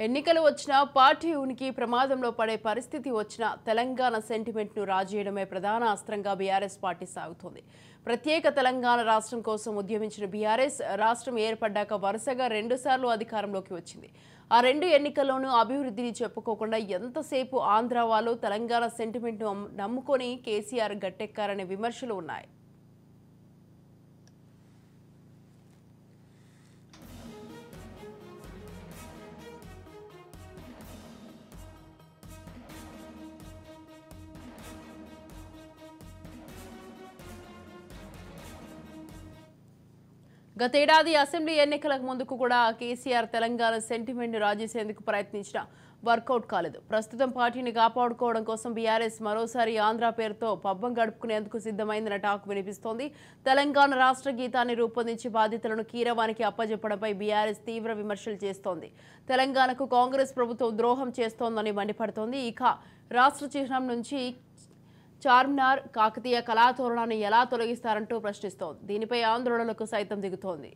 ఎన్నికలు వచ్చినా పార్టీ ఉనికి ప్రమాదంలో పడే పరిస్థితి వచ్చినా తెలంగాణ సెంటిమెంట్ ను రాజేయడమే ప్రధాన అస్త్రంగా బీఆర్ఎస్ పార్టీ సాగుతోంది. ప్రత్యేక తెలంగాణ రాష్ట్రం కోసం ఉద్యమించిన బీఆర్ఎస్ రాష్ట్రం ఏర్పడ్డాక వరుసగా 2 సార్లు అధికారంలోకి వచ్చింది. ఆ 2 ఎన్నికల్లోనూ అభివృద్ధిని చెప్పుకోకుండా ఎంతసేపు ఆంధ్ర వాళ్ళు తెలంగాణ సెంటిమెంట్ ను నమ్ముకొని కేసీఆర్ గట్టెక్కారనే విమర్శలు ఉన్నాయి. గతేడాది అసెంబ్లీ ఎన్నికలకు ముందుకు కూడా కేసీఆర్ తెలంగాణ సెంటిమెంట్ ను రాజేసేందుకు ప్రయత్నించిన వర్కౌట్ కాలేదు. ప్రస్తుతం పార్టీని కాపాడుకోవడం కోసం బీఆర్ఎస్ మరోసారి ఆంధ్ర పేరుతో పబ్బం గడుపుకునేందుకు సిద్ధమైందన్న టాక్ వినిపిస్తోంది. తెలంగాణ రాష్ట్ర గీతాన్ని రూపొందించి బాధ్యతలను కీరవానికి అప్పజెప్పడంపై బీఆర్ఎస్ తీవ్ర విమర్శలు చేస్తోంది. తెలంగాణకు కాంగ్రెస్ ప్రభుత్వం ద్రోహం చేస్తోందని మండిపడుతోంది. ఇక రాష్ట్ర చిహ్నం నుంచి చార్మినార్ కాకతీయ కళాతోరణాన్ని ఎలా తొలగిస్తారంటూ ప్రశ్నిస్తోంది. దీనిపై ఆందోళనలకు సైతం దిగుతోంది.